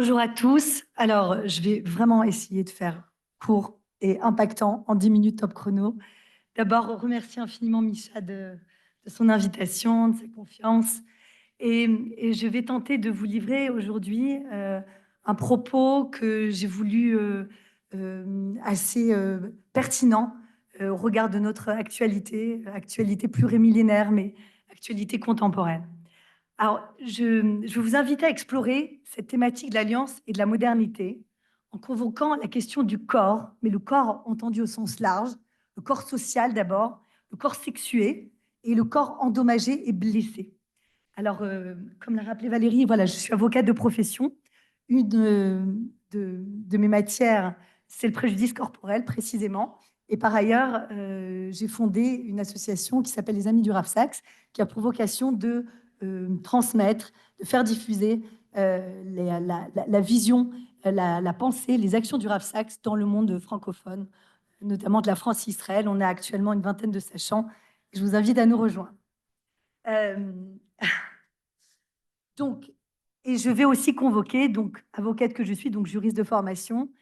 Bonjour à tous. Alors, je vais vraiment essayer de faire court et impactant en 10 minutes top chrono. D'abord, remercier infiniment Micha de son invitation, de sa confiance. Et je vais tenter de vous livrer aujourd'hui un propos que j'ai voulu assez pertinent au regard de notre actualité plurimillénaire, mais actualité contemporaine. Alors, je vous invite à explorer cette thématique de l'alliance et de la modernité en convoquant la question du corps, mais le corps entendu au sens large, le corps social d'abord, le corps sexué et le corps endommagé et blessé. Alors, comme l'a rappelé Valérie, voilà, je suis avocate de profession. Une de mes matières, c'est le préjudice corporel précisément. Et par ailleurs, j'ai fondé une association qui s'appelle les Amis du Rafsax, qui a pour vocation de transmettre, de faire diffuser la vision, la pensée, les actions du Rafsax dans le monde francophone, notamment de la France-Israël. On a actuellement une vingtaine de sachants. Je vous invite à nous rejoindre. Euh, donc, et je vais aussi convoquer, donc avocate que je suis, donc juriste de formation,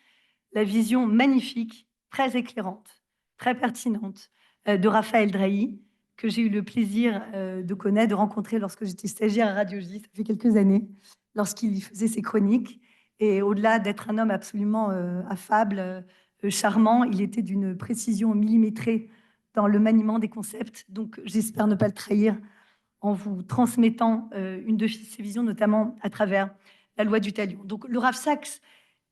la vision magnifique, très éclairante, très pertinente de Raphaël Drahi, que j'ai eu le plaisir de connaître, de rencontrer lorsque j'étais stagiaire à Radio J, ça fait quelques années, lorsqu'il faisait ses chroniques. Et au-delà d'être un homme absolument affable, charmant, il était d'une précision millimétrée dans le maniement des concepts. Donc, j'espère ne pas le trahir en vous transmettant une de ses visions, notamment à travers la loi du talion. Donc, le Rav Sachs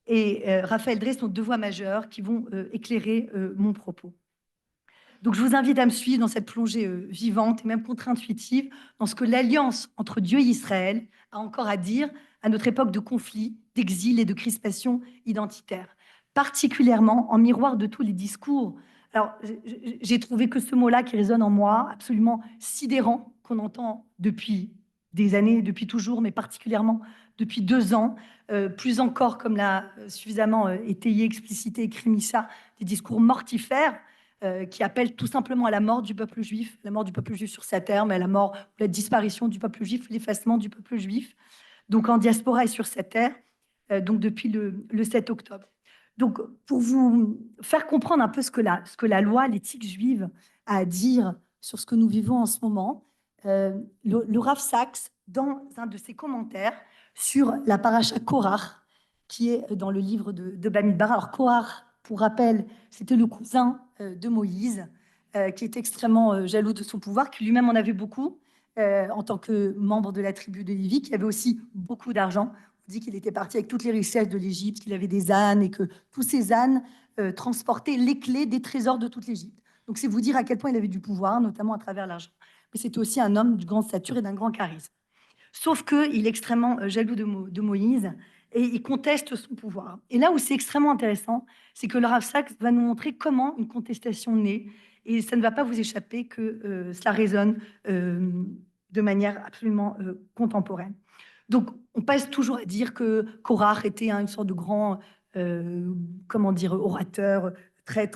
et Raphaël Drey sont deux voix majeures qui vont éclairer mon propos. Donc, je vous invite à me suivre dans cette plongée vivante et même contre-intuitive dans ce que l'alliance entre Dieu et Israël a encore à dire à notre époque de conflit, d'exil et de crispation identitaire, particulièrement en miroir de tous les discours. Alors, j'ai trouvé que ce mot-là qui résonne en moi, absolument sidérant, qu'on entend depuis des années, depuis toujours, mais particulièrement depuis 2 ans, plus encore, comme l'a suffisamment étayé, explicité, écrit Micha, des discours mortifères qui appelle tout simplement à la mort du peuple juif, la mort du peuple juif sur sa terre, mais à la mort, la disparition du peuple juif, l'effacement du peuple juif, donc en diaspora et sur sa terre, donc depuis le 7 octobre. Donc, pour vous faire comprendre un peu ce que la loi, l'éthique juive a à dire sur ce que nous vivons en ce moment, le Rav Sachs, dans un de ses commentaires sur la paracha Korach, qui est dans le livre de Bamidbar. Alors, Korach, pour rappel, c'était le cousin de Moïse, qui est extrêmement jaloux de son pouvoir, qui lui-même en avait beaucoup en tant que membre de la tribu de Lévi, qui avait aussi beaucoup d'argent. On dit qu'il était parti avec toutes les richesses de l'Égypte, qu'il avait des ânes et que tous ces ânes transportaient les clés des trésors de toute l'Égypte. Donc c'est vous dire à quel point il avait du pouvoir, notamment à travers l'argent. Mais c'était aussi un homme de grande stature et d'un grand charisme. Sauf qu'il est extrêmement jaloux de Moïse et il conteste son pouvoir. Et là où c'est extrêmement intéressant, c'est que le Rav Sachs va nous montrer comment une contestation naît. Et ça ne va pas vous échapper que cela résonne de manière absolument contemporaine. Donc, on passe toujours à dire que Korach était une sorte de grand, comment dire, orateur très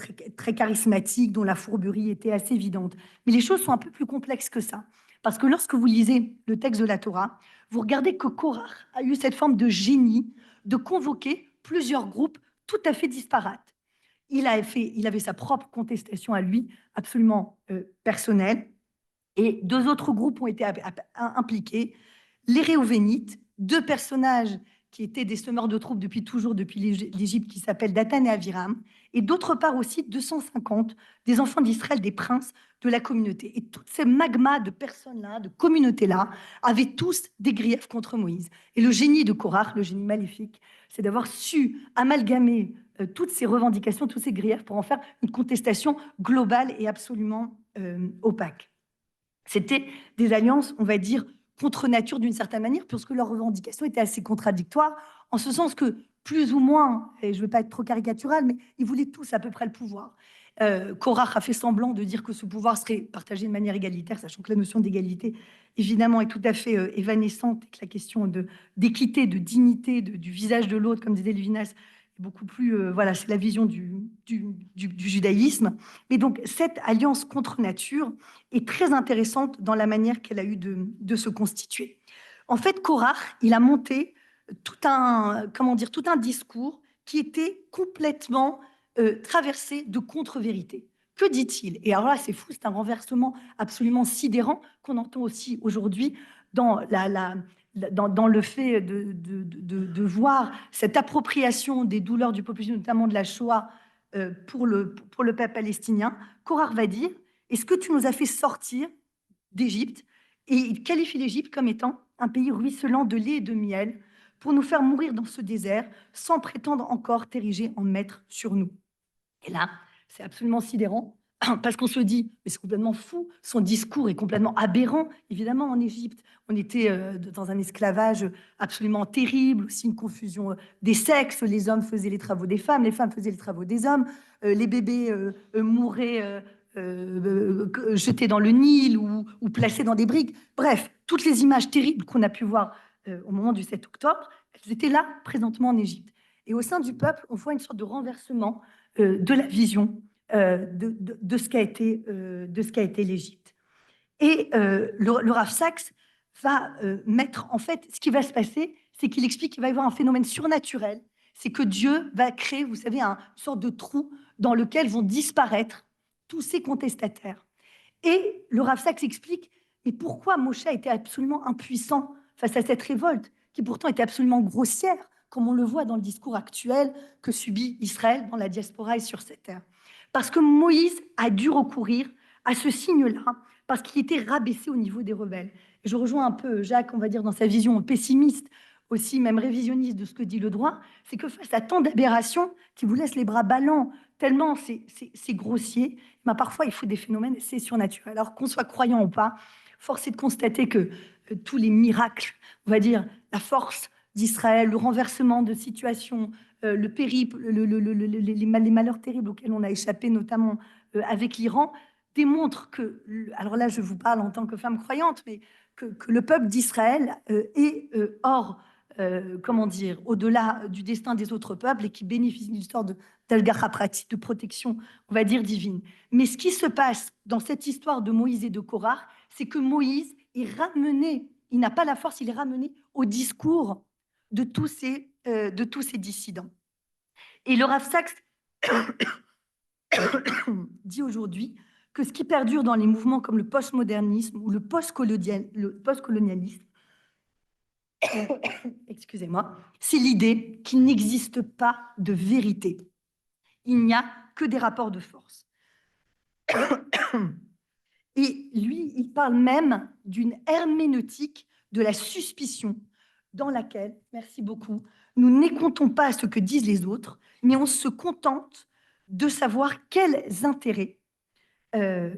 charismatique, dont la fourberie était assez évidente. Mais les choses sont un peu plus complexes que ça. Parce que lorsque vous lisez le texte de la Torah, vous regardez que Korach a eu cette forme de génie de convoquer plusieurs groupes tout à fait disparates. Il avait sa propre contestation à lui, absolument personnelle, et deux autres groupes ont été impliqués, les Réouvénites, deux personnages qui étaient des semeurs de troupes depuis toujours, depuis l'Égypte, qui s'appellent Dathan et Aviram, et d'autre part aussi 250 des enfants d'Israël, des princes de la communauté. Et tous ces magmas de personnes-là, de communautés-là, avaient tous des griefs contre Moïse. Et le génie de Korach, le génie maléfique, c'est d'avoir su amalgamer toutes ces revendications, tous ces griefs pour en faire une contestation globale et absolument opaque. C'était des alliances, on va dire, contre nature d'une certaine manière, puisque leurs revendications étaient assez contradictoires, en ce sens que, plus ou moins, et je ne veux pas être trop caricatural, mais ils voulaient tous à peu près le pouvoir. Korach a fait semblant de dire que ce pouvoir serait partagé de manière égalitaire, sachant que la notion d'égalité, évidemment, est tout à fait évanescente, et que la question d'équité, de dignité, du visage de l'autre, comme disait Lévinas, est beaucoup plus, voilà, c'est la vision du judaïsme. Mais donc, cette alliance contre nature est très intéressante dans la manière qu'elle a eu de se constituer. En fait, Korach, il a monté comment dire, tout un discours qui était complètement traversé de contre-vérités. Que dit-il? Et alors là, c'est fou, c'est un renversement absolument sidérant qu'on entend aussi aujourd'hui dans, dans le fait de voir cette appropriation des douleurs du peuple juif, notamment de la Shoah, pour le peuple palestinien. Korach va dire, est-ce que tu nous as fait sortir d'Égypte? Et il qualifie l'Égypte comme étant un pays ruisselant de lait et de miel pour nous faire mourir dans ce désert sans prétendre encore t'ériger en maître sur nous. Et là, c'est absolument sidérant parce qu'on se dit, mais c'est complètement fou, son discours est complètement aberrant. Évidemment, en Égypte, on était dans un esclavage absolument terrible, aussi une confusion des sexes. Les hommes faisaient les travaux des femmes, les femmes faisaient les travaux des hommes, les bébés mouraient jetés dans le Nil ou placés dans des briques. Bref, toutes les images terribles qu'on a pu voir au moment du 7 octobre, elles étaient là, présentement en Égypte. Et au sein du peuple, on voit une sorte de renversement de la vision de ce qu'a été l'Égypte. Et le Rav Sachs va mettre, en fait, ce qui va se passer, c'est qu'il explique qu'il va y avoir un phénomène surnaturel, c'est que Dieu va créer, vous savez, une sorte de trou dans lequel vont disparaître tous ces contestataires. Et le Rav Sachs explique, mais pourquoi Moshe a été absolument impuissant face à cette révolte, qui pourtant était absolument grossière, comme on le voit dans le discours actuel que subit Israël dans la diaspora et sur cette terre. Parce que Moïse a dû recourir à ce signe-là, parce qu'il était rabaissé au niveau des rebelles. Et je rejoins un peu Jacques, on va dire, dans sa vision pessimiste, aussi même révisionniste de ce que dit le droit, c'est que face à tant d'aberrations qui vous laissent les bras ballants, tellement c'est grossier, ben parfois il faut des phénomènes assez surnaturels. Alors qu'on soit croyant ou pas, force est de constater que tous les miracles, on va dire, la force d'Israël, le renversement de situation, le périple, les malheurs terribles auxquels on a échappé, notamment avec l'Iran, démontrent que, alors là je vous parle en tant que femme croyante, mais que le peuple d'Israël est hors, comment dire, au-delà du destin des autres peuples et qui bénéficie d'une sorte d'algacha pratique, de protection, on va dire, divine. Mais ce qui se passe dans cette histoire de Moïse et de Korah, c'est que Moïse est ramené, il n'a pas la force, il est ramené au discours de tous ces dissidents. Et le Rav Sachs dit aujourd'hui que ce qui perdure dans les mouvements comme le postmodernisme ou le postcolonialisme, excusez-moi, c'est l'idée qu'il n'existe pas de vérité. Il n'y a que des rapports de force. Et lui, il parle même d'une herméneutique de la suspicion dans laquelle, merci beaucoup, nous n'écoutons pas ce que disent les autres, mais on se contente de savoir quels intérêts on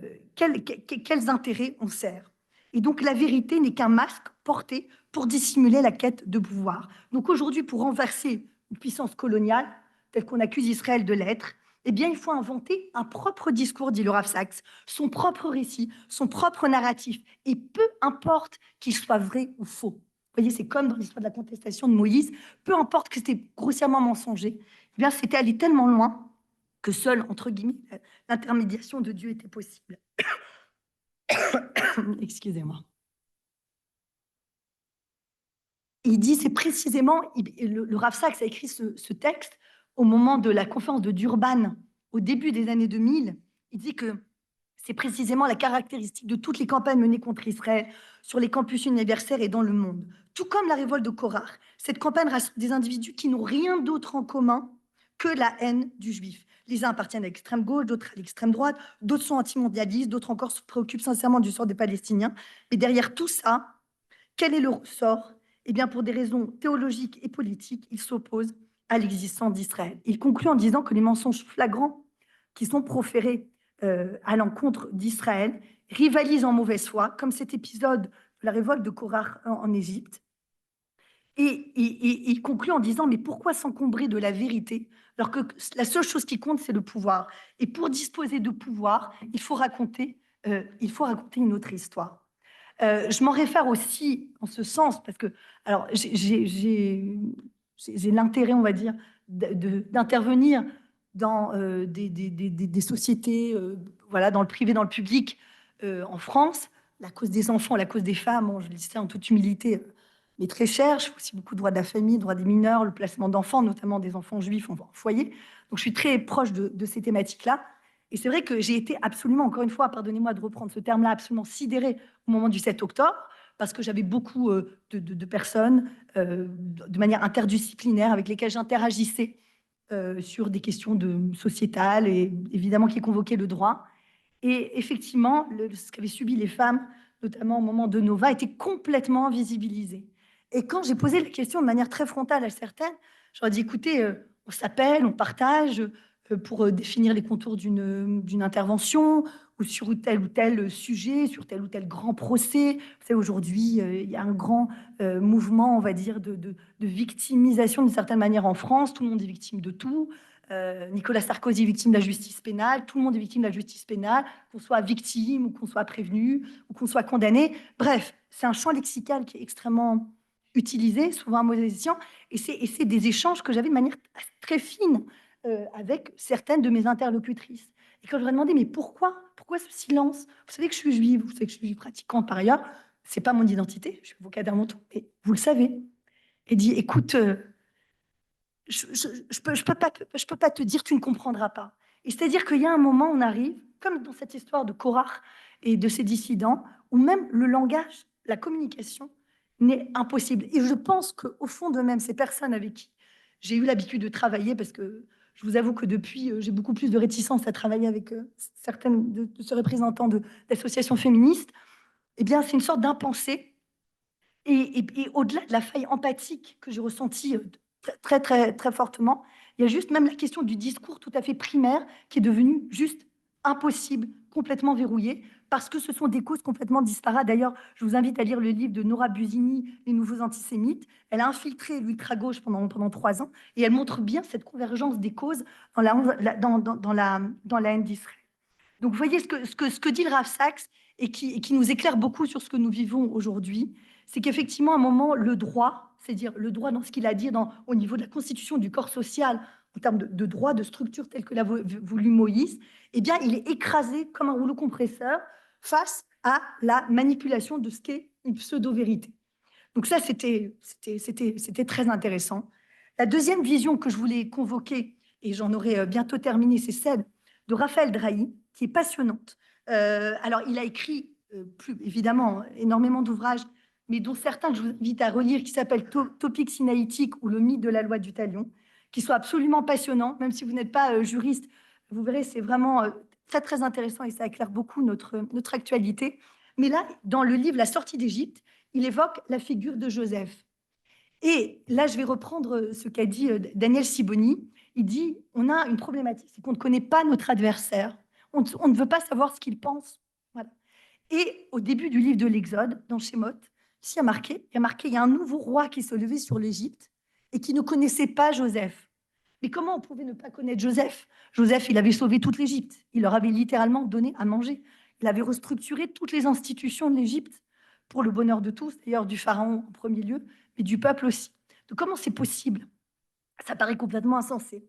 sert. Et donc la vérité n'est qu'un masque porté pour dissimuler la quête de pouvoir. Donc aujourd'hui, pour renverser une puissance coloniale, telle qu'on accuse Israël de l'être, eh bien, il faut inventer un propre discours, dit le Rav Sachs, son propre récit, son propre narratif, et peu importe qu'il soit vrai ou faux. Vous voyez, c'est comme dans l'histoire de la contestation de Moïse, peu importe que c'était grossièrement mensonger, eh bien, c'était aller tellement loin que seule, entre guillemets, l'intermédiation de Dieu était possible. Excusez-moi. Il dit, c'est précisément, le Rav Sachs a écrit ce texte au moment de la conférence de Durban, au début des années 2000. Il dit que c'est précisément la caractéristique de toutes les campagnes menées contre Israël sur les campus universitaires et dans le monde. Tout comme la révolte de Korah, cette campagne rassemble des individus qui n'ont rien d'autre en commun que la haine du juif. Les uns appartiennent à l'extrême gauche, d'autres à l'extrême droite, d'autres sont antimondialistes, d'autres encore se préoccupent sincèrement du sort des Palestiniens. Mais derrière tout ça, quel est le ressort? Eh bien, pour des raisons théologiques et politiques, ils s'opposent à l'existence d'Israël. Il conclut en disant que les mensonges flagrants qui sont proférés à l'encontre d'Israël rivalisent en mauvaise foi, comme cet épisode de la révolte de Korah en Égypte. Et il conclut en disant, mais pourquoi s'encombrer de la vérité alors que la seule chose qui compte, c'est le pouvoir. Et pour disposer de pouvoir, il faut raconter une autre histoire. Je m'en réfère aussi en ce sens, parce que alors, j'ai l'intérêt, on va dire, d'intervenir dans des sociétés, voilà, dans le privé, dans le public, en France. La cause des enfants, la cause des femmes, bon, je le disais en toute humilité, mais très cher. Je fais aussi beaucoup de droit de la famille, droit des mineurs, le placement d'enfants, notamment des enfants juifs en foyer. Donc, je suis très proche de ces thématiques-là. Et c'est vrai que j'ai été absolument, encore une fois, pardonnez-moi de reprendre ce terme-là, absolument sidérée au moment du 7 octobre, parce que j'avais beaucoup de personnes de manière interdisciplinaire avec lesquelles j'interagissais sur des questions sociétales et évidemment qui convoquaient le droit. Et effectivement, ce qu'avaient subi les femmes, notamment au moment de Nova, était complètement invisibilisé. Et quand j'ai posé la question de manière très frontale à certaines, je leur ai dit, écoutez, on s'appelle, on partage pour définir les contours d'une intervention ou sur tel ou tel sujet, sur tel ou tel grand procès. Vous savez, aujourd'hui, il y a un grand mouvement, on va dire, de victimisation d'une certaine manière en France. Tout le monde est victime de tout. Nicolas Sarkozy est victime de la justice pénale, tout le monde est victime de la justice pénale, qu'on soit victime ou qu'on soit prévenu ou qu'on soit condamné. Bref, c'est un champ lexical qui est extrêmement utilisé, souvent à mauvais escient, et c'est des échanges que j'avais de manière très fine avec certaines de mes interlocutrices. Et quand je leur ai demandé, mais pourquoi ce silence? Vous savez que je suis juive, vous savez que je suis pratiquante par ailleurs, c'est pas mon identité, je suis avocate mon tour, mais vous le savez. Et dit, écoute, je peux pas te dire, tu ne comprendras pas. Et c'est-à-dire qu'il y a un moment, on arrive, comme dans cette histoire de Korach et de ses dissidents, où même le langage, la communication n'est impossible. Et je pense qu'au fond d'eux-mêmes, ces personnes avec qui j'ai eu l'habitude de travailler, parce que je vous avoue que depuis, j'ai beaucoup plus de réticence à travailler avec certaines de ce représentant d'associations féministes, eh bien, c'est une sorte d'impensé et au-delà de la faille empathique que j'ai ressentie très fortement, il y a juste même la question du discours tout à fait primaire qui est devenu juste impossible, complètement verrouillé, parce que ce sont des causes complètement disparates. D'ailleurs, je vous invite à lire le livre de Nora Busini, Les nouveaux antisémites. Elle a infiltré l'ultra-gauche pendant 3 ans et elle montre bien cette convergence des causes dans la haine d'Israël. Donc, vous voyez ce que dit le Rav Sachs et qui nous éclaire beaucoup sur ce que nous vivons aujourd'hui, c'est qu'effectivement, à un moment, le droit, c'est-à-dire le droit dans ce qu'il a dit au niveau de la constitution du corps social, en termes de droit, de structure telle que l'a voulu Moïse, eh bien, il est écrasé comme un rouleau compresseur face à la manipulation de ce qu'est une pseudo-vérité. Donc ça, c'était très intéressant. La deuxième vision que je voulais convoquer, et j'en aurai bientôt terminé, c'est celle de Raphaël Drahi, qui est passionnante. Alors, il a écrit, évidemment, énormément d'ouvrages, mais dont certains que je vous invite à relire, qui s'appellent Topics Sinaïtiques ou Le mythe de la loi du talion, qui sont absolument passionnants, même si vous n'êtes pas juriste, vous verrez, c'est vraiment très intéressant et ça éclaire beaucoup notre actualité. Mais là, dans le livre La sortie d'Égypte, il évoque la figure de Joseph. Et là, je vais reprendre ce qu'a dit Daniel Siboni. Il dit, on a une problématique, c'est qu'on ne connaît pas notre adversaire. On ne veut pas savoir ce qu'il pense. Voilà. Et au début du livre de l'Exode, dans Shemot, il y a marqué, il y a un nouveau roi qui se levait sur l'Égypte et qui ne connaissait pas Joseph. Mais comment on pouvait ne pas connaître Joseph? Joseph, il avait sauvé toute l'Égypte. Il leur avait littéralement donné à manger. Il avait restructuré toutes les institutions de l'Égypte pour le bonheur de tous, d'ailleurs du pharaon en premier lieu, mais du peuple aussi. Donc comment c'est possible? Ça paraît complètement insensé.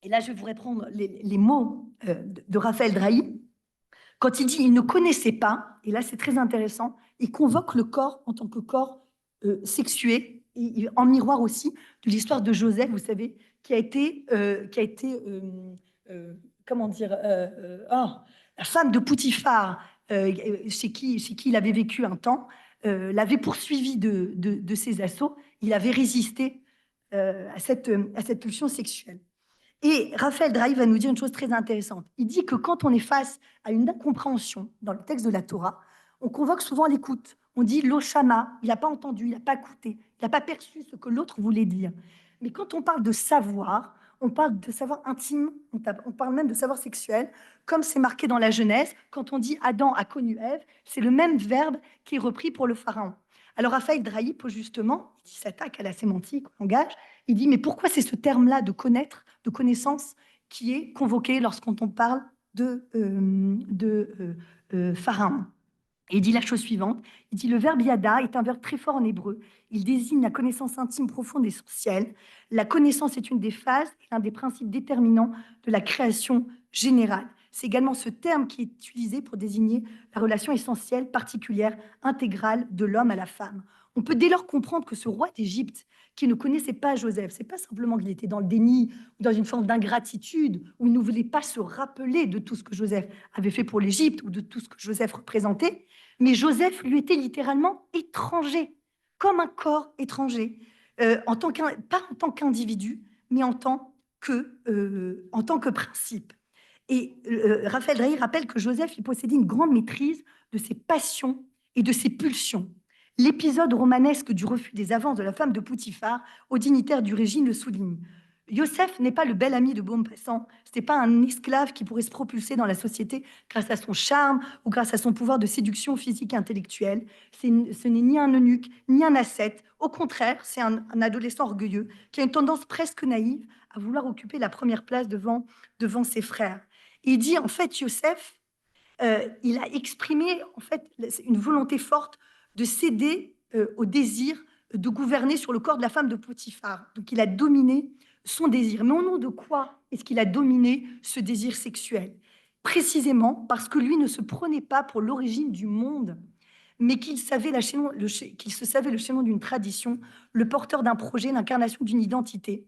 Et là, je vais vous reprendre les mots de Raphaël Drahi. Quand il dit il ne connaissait pas, et là c'est très intéressant, il convoque le corps en tant que corps sexué, et en miroir aussi de l'histoire de Joseph, vous savez, qui a été comment dire, la femme de Poutifar, chez qui il avait vécu un temps, l'avait poursuivi de ses assauts. Il avait résisté à cette pulsion sexuelle. Et Raphaël Drahi va nous dire une chose très intéressante. Il dit que quand on est face à une incompréhension dans le texte de la Torah, on convoque souvent l'écoute. On dit l'oshama, il n'a pas entendu, il n'a pas écouté, il n'a pas perçu ce que l'autre voulait dire. Mais quand on parle de savoir, on parle de savoir intime, on parle même de savoir sexuel, comme c'est marqué dans la Genèse, quand on dit Adam a connu Ève, c'est le même verbe qui est repris pour le pharaon. Alors Raphaël Drahi pose justement, il s'attaque à la sémantique, au langage, il dit mais pourquoi c'est ce terme-là de connaître, de connaissance, qui est convoqué lorsqu'on parle de pharaon? Et il dit la chose suivante, il dit le verbe yada est un verbe très fort en hébreu. Il désigne la connaissance intime, profonde et essentielle. La connaissance est une des phases, l'un des principes déterminants de la création générale. C'est également ce terme qui est utilisé pour désigner la relation essentielle, particulière, intégrale de l'homme à la femme. On peut dès lors comprendre que ce roi d'Égypte, qui ne connaissait pas Joseph, c'est pas simplement qu'il était dans le déni ou dans une forme d'ingratitude, où il ne voulait pas se rappeler de tout ce que Joseph avait fait pour l'Égypte ou de tout ce que Joseph représentait, mais Joseph lui était littéralement étranger, comme un corps étranger, pas en tant qu'individu, mais en tant que principe. Et Raphaël Drahi rappelle que Joseph il possédait une grande maîtrise de ses passions et de ses pulsions. L'épisode romanesque du refus des avances de la femme de Poutifar aux dignitaires du régime le souligne. Yosef n'est pas le bel ami de Beaumont-Passant, ce n'est pas un esclave qui pourrait se propulser dans la société grâce à son charme ou grâce à son pouvoir de séduction physique et intellectuelle. Ce n'est ni un eunuque, ni un ascète. Au contraire, c'est un adolescent orgueilleux qui a une tendance presque naïve à vouloir occuper la première place devant ses frères. Et il dit, en fait, Yosef, il a exprimé en fait une volonté forte de céder au désir de gouverner sur le corps de la femme de Potiphar. Donc il a dominé son désir. Mais au nom de quoi est-ce qu'il a dominé ce désir sexuel? Précisément parce que lui ne se prenait pas pour l'origine du monde, mais qu'il se savait le chaînon d'une tradition, le porteur d'un projet, l'incarnation d'une identité.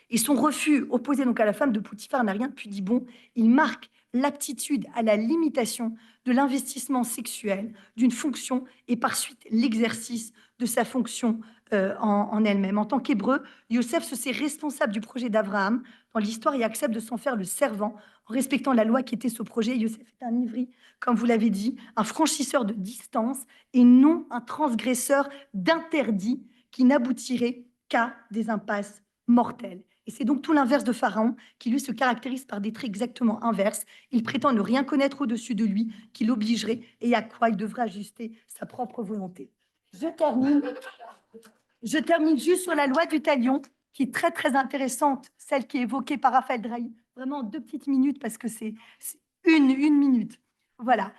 Et son refus, opposé donc à la femme de Poutifar, n'a rien de pudibond. Il marque l'aptitude à la limitation de l'investissement sexuel d'une fonction et par suite l'exercice de sa fonction en elle-même. En tant qu'hébreu, Yosef se sait responsable du projet d'Abraham dans l'histoire et accepte de s'en faire le servant en respectant la loi qui était ce projet. Yosef est un ivri, comme vous l'avez dit, un franchisseur de distance et non un transgresseur d'interdits qui n'aboutirait qu'à des impasses mortelles. Et c'est donc tout l'inverse de Pharaon, qui lui se caractérise par des traits exactement inverses. Il prétend ne rien connaître au-dessus de lui, qui l'obligerait et à quoi il devrait ajuster sa propre volonté. Je termine juste sur la loi du talion, qui est très, très intéressante, celle qui est évoquée par Raphaël Drahi. Vraiment en 2 petites minutes, parce que c'est une minute. Voilà.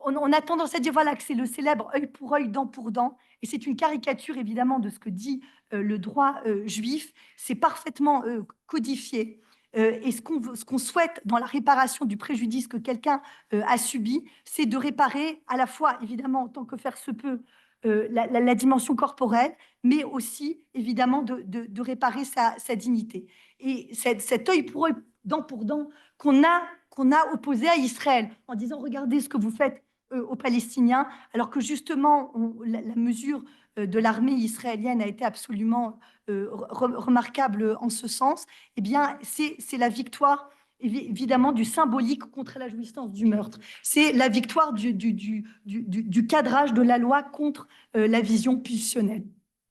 On a tendance à dire voilà, que c'est le célèbre œil pour œil, dent pour dent. Et c'est une caricature, évidemment, de ce que dit le droit juif. C'est parfaitement codifié. Et ce qu'on souhaite dans la réparation du préjudice que quelqu'un a subi, c'est de réparer à la fois, évidemment, en tant que faire se peut, la dimension corporelle, mais aussi, évidemment, de réparer sa dignité. Et cet œil pour œil, dent pour dent, qu'on a opposé à Israël, en disant, regardez ce que vous faites aux Palestiniens, alors que justement, la mesure de l'armée israélienne a été absolument remarquable en ce sens, eh bien, c'est la victoire évidemment du symbolique contre la jouissance du meurtre. C'est la victoire du cadrage de la loi contre la vision pulsionnelle.